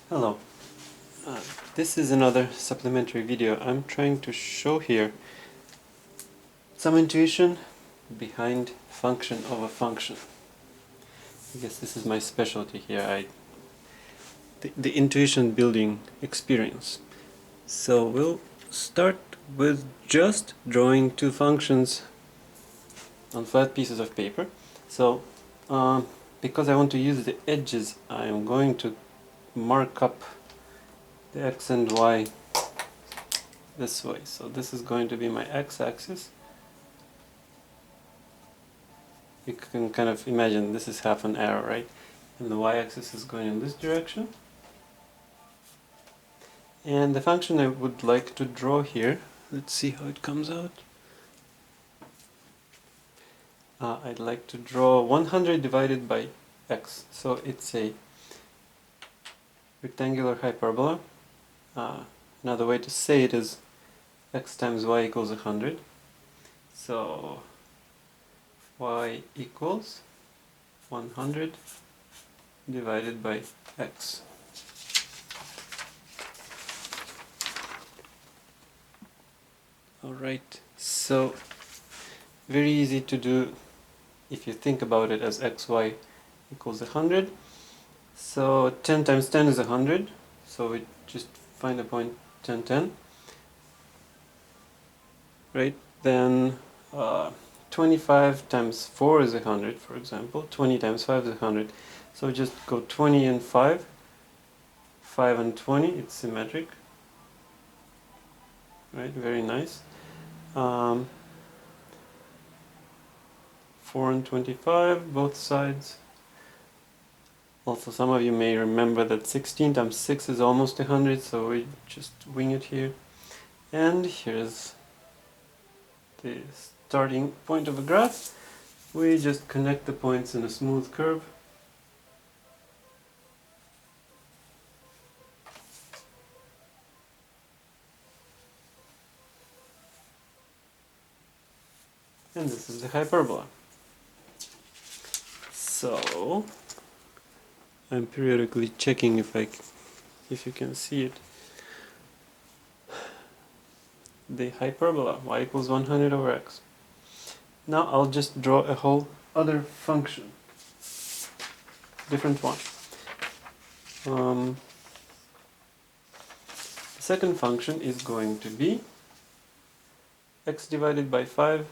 Hello, this is another supplementary video. I'm trying to show here some intuition behind function of a function. I guess this is my specialty here, the intuition building experience. So we'll start with just drawing two functions on flat pieces of paper. So because I want to use the edges, I am going to mark up the x and y this way. So this is going to be my x-axis. You can kind of imagine this is half an arrow, right? And the y-axis is going in this direction. And the function I would like to draw here, let's see how it comes out. I'd like to draw 100 divided by x. So it's a rectangular hyperbola. Another way to say it is x times y equals 100. So y equals 100 divided by x. Alright, so very easy to do if you think about it as xy equals 100. So 10 times 10 is 100, so we just find a point 10, 10. Right, then 25 times 4 is 100, for example. 20 times 5 is 100. So just go 20 and 5. 5 and 20, it's symmetric. Right, very nice. 4 and 25, both sides. Also, some of you may remember that 16 times 6 is almost 100, so we just wing it here. And here's the starting point of a graph. We just connect the points in a smooth curve. And this is the hyperbola. So I'm periodically checking if you can see it. The hyperbola, y equals 100 over x. Now I'll just draw a whole other function. Different one. The second function is going to be x divided by 5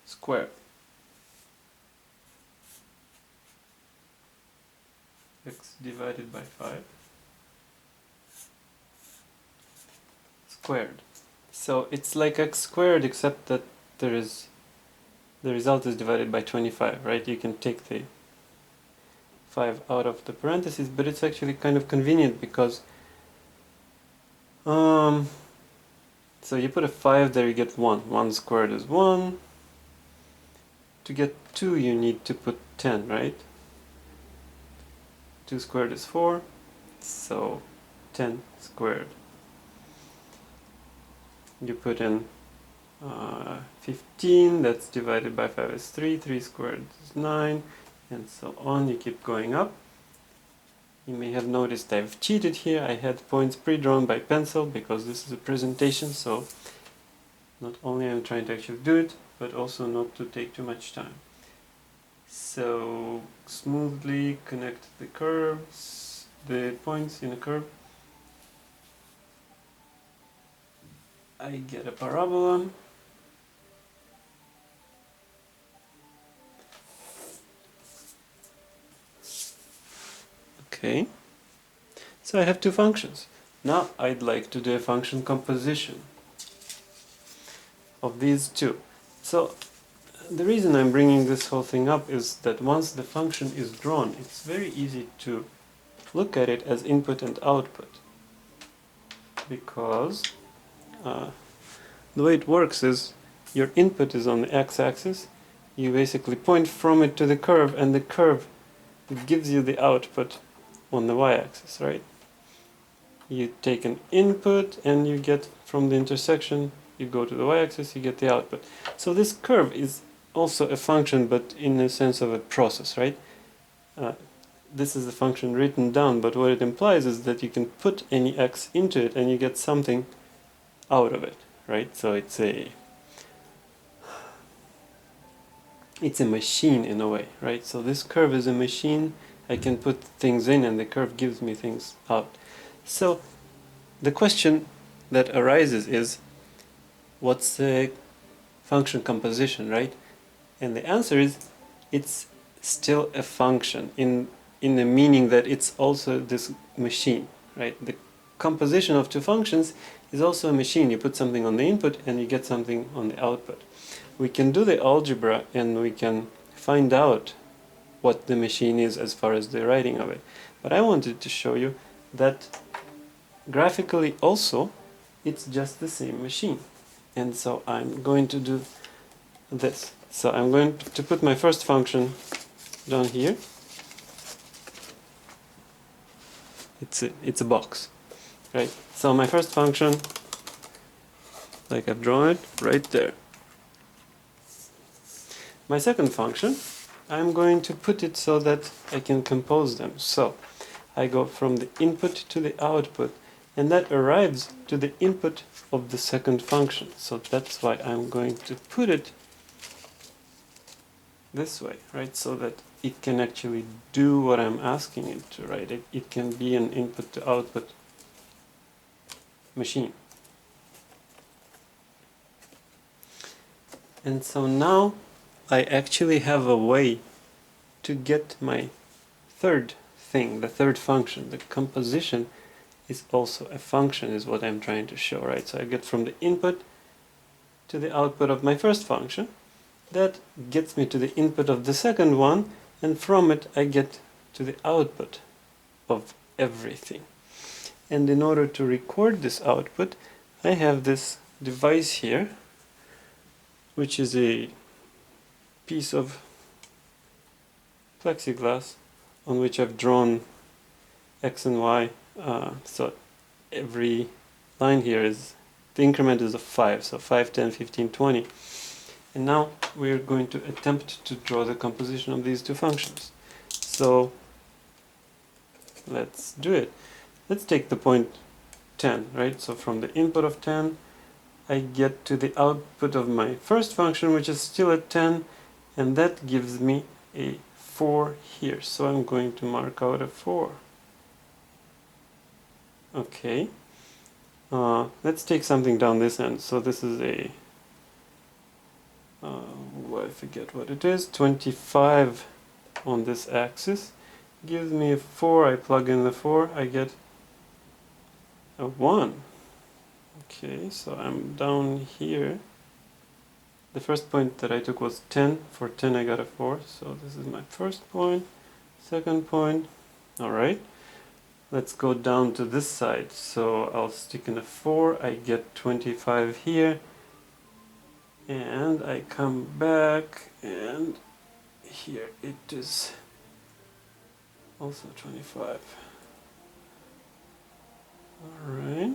squared. X divided by 5 squared. So it's like x squared, except that the result is divided by 25, right? You can take the 5 out of the parentheses, but it's actually kind of convenient because so you put a 5 there, you get 1. 1 squared is 1. To get 2 you need to put 10, right? 2 squared is 4, so 10 squared. You put in 15, that's divided by 5 is 3, 3 squared is 9, and so on. You keep going up. You may have noticed I've cheated here. I had points pre-drawn by pencil because this is a presentation, so not only am I trying to actually do it, but also not to take too much time. So smoothly connect the curves, the points in a curve. I get a parabola. Okay, so I have two functions. Now I'd like to do a function composition of these two. So the reason I'm bringing this whole thing up is that once the function is drawn, it's very easy to look at it as input and output, because the way it works is your input is on the x-axis. You basically point from it to the curve, and the curve gives you the output on the y-axis, right? You take an input and you get from the intersection, you go to the y-axis, you get the output. So this curve is also a function, but in the sense of a process, right? this is the function written down, but what it implies is that you can put any x into it and you get something out of it, right? So it's a machine in a way, right? So this curve is a machine. I can put things in and the curve gives me things out. So the question that arises is, what's the function composition, right? And the answer is, it's still a function in the meaning that it's also this machine, right? The composition of two functions is also a machine. You put something on the input and you get something on the output. We can do the algebra and we can find out what the machine is as far as the writing of it. But I wanted to show you that graphically also it's just the same machine. And so I'm going to do this. So I'm going to put my first function down here. It's a box, right? So my first function, like I've drawn it right there. My second function, I'm going to put it so that I can compose them. So I go from the input to the output, and that arrives to the input of the second function. So that's why I'm going to put it this way, right? So that it can actually do what I'm asking it to, right? It can be an input to output machine. And so now I actually have a way to get my third thing, the third function. The composition is also a function, is what I'm trying to show, right? So I get from the input to the output of my first function. That gets me to the input of the second one, and from it I get to the output of everything. And in order to record this output, I have this device here, which is a piece of plexiglass on which I've drawn x and y. So every line here is, the increment is of 5, so 5, 10, 15, 20. And now we're going to attempt to draw the composition of these two functions. So let's do it. Let's take the point 10, right? So from the input of 10, I get to the output of my first function, which is still at 10, and that gives me a 4 here. So I'm going to mark out a 4. Okay. Let's take something down this end. So this is a I forget what it is, 25 on this axis gives me a 4. I plug in the 4, I get a 1. Okay, so I'm down here. The first point that I took was 10. For 10 I got a 4, so this is my first point, second point. Alright, let's go down to this side. So I'll stick in a 4, I get 25 here. And I come back, and here it is also 25. Alright.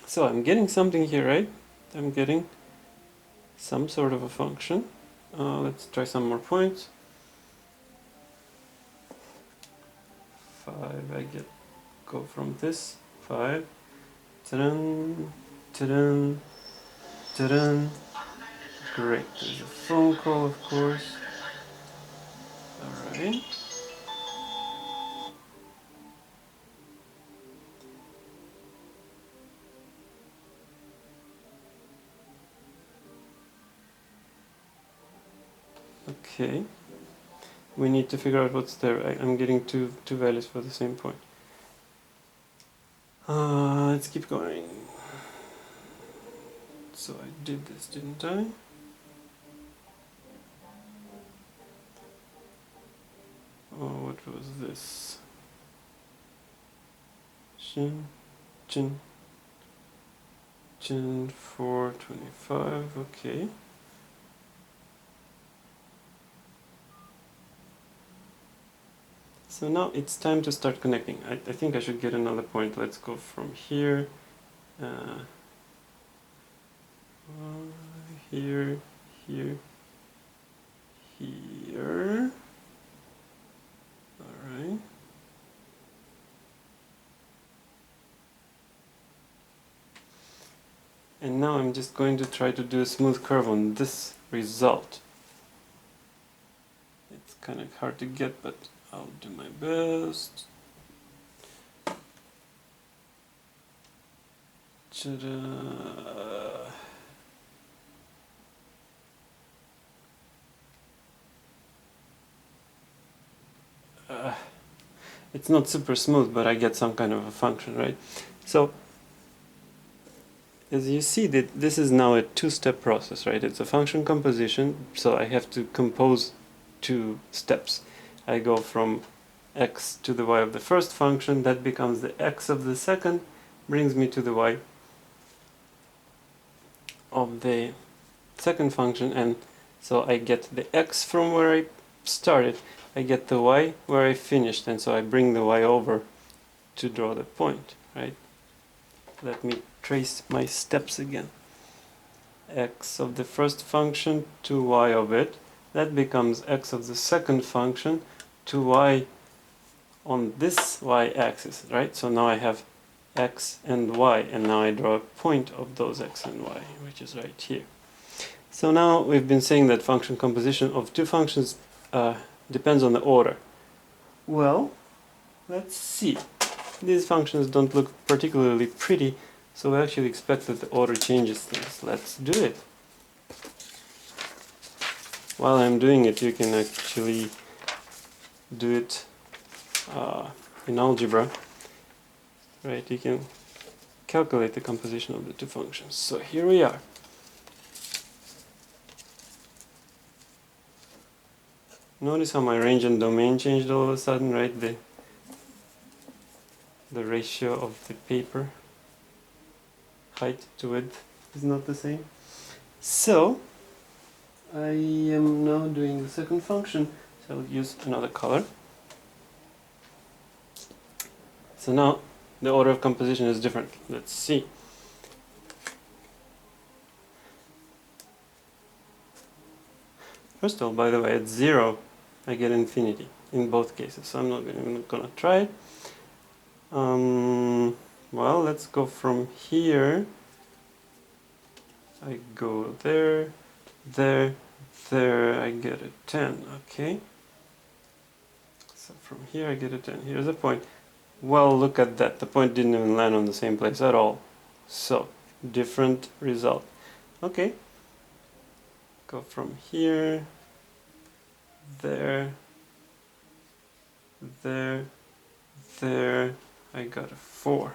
So I'm getting something here, right? I'm getting some sort of a function. Let's try some more points. 5, I go from this, 5. Ta-dun, ta-dun, ta-dun. Great, there's a phone call, of course. Alright. Okay. We need to figure out what's there. I'm getting two values for the same point. Let's keep going. So I did this, didn't I? Oh, what was this? Chin, 425, okay. So now it's time to start connecting. I think I should get another point. Let's go from here. Here, here, here. Alright. And now I'm just going to try to do a smooth curve on this result. It's kind of hard to get, but I'll do my best. Ta-da! It's not super smooth, but I get some kind of a function, right? So, as you see, that this is now a two-step process, right? It's a function composition, so I have to compose two steps. I go from x to the y of the first function, that becomes the x of the second, brings me to the y of the second function, and so I get the x from where I started, I get the y where I finished, and so I bring the y over to draw the point, right? Let me trace my steps again. X of the first function to y of it, that becomes x of the second function to y on this y-axis, right? So now I have x and y, and now I draw a point of those x and y, which is right here. So now we've been saying that function composition of two functions depends on the order. Well, let's see. These functions don't look particularly pretty, so we actually expect that the order changes things. Let's do it. While I'm doing it, you can actually do it in algebra, right? You can calculate the composition of the two functions. So here we are. Notice how my range and domain changed all of a sudden, right? The ratio of the paper height to width is not the same. So I am now doing the second function, so I'll use another color. So now the order of composition is different. Let's see. First of all, by the way, at 0 I get infinity in both cases, so I'm not even gonna try it. Well, let's go from here. I go there, there, there, I get a 10, okay? So from here I get a 10. Here's a point. Well, look at that. The point didn't even land on the same place at all. So, different result. Okay. Go from here, there, there, there. I got a 4.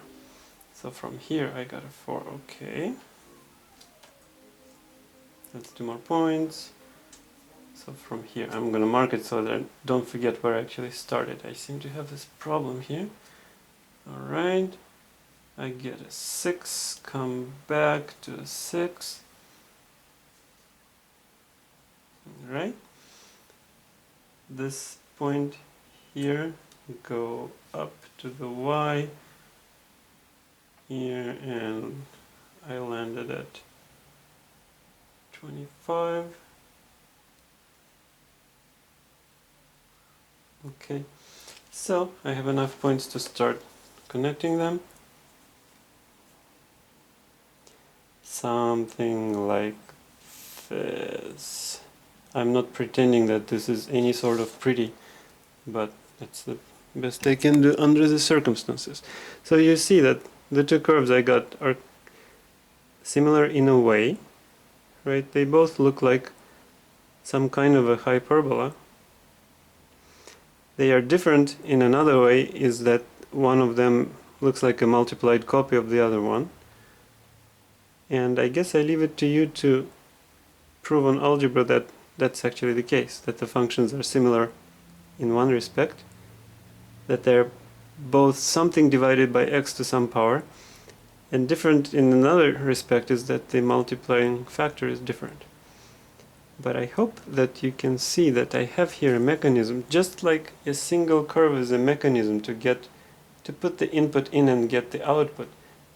So from here I got a 4. Okay. Let's do more points. So from here, I'm gonna mark it so that I don't forget where I actually started. I seem to have this problem here. Alright, I get a 6, come back to a 6. Alright, this point here, go up to the y here, and I landed at 25. Okay, so I have enough points to start connecting them. Something like this. I'm not pretending that this is any sort of pretty, but that's the best I can do under the circumstances. So you see that the two curves I got are similar in a way, right? They both look like some kind of a hyperbola. They are different in another way, is that one of them looks like a multiplied copy of the other one. And I guess I leave it to you to prove on algebra that that's actually the case, that the functions are similar in one respect, that they're both something divided by x to some power, and different in another respect is that the multiplying factor is different. But I hope that you can see that I have here a mechanism, just like a single curve is a mechanism to put the input in and get the output.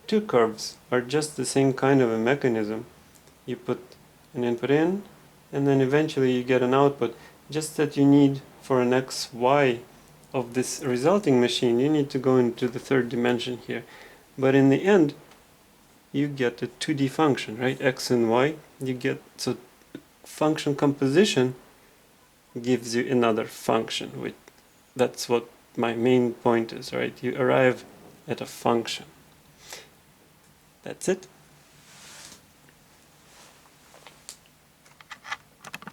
Two curves are just the same kind of a mechanism. You put an input in, and then eventually you get an output. just that you need, for an x, y of this resulting machine, you need to go into the third dimension here. But in the end, you get a 2D function, right? X and y. You get, so function composition gives you another function. That's what my main point is, right? You arrive at a function. That's it.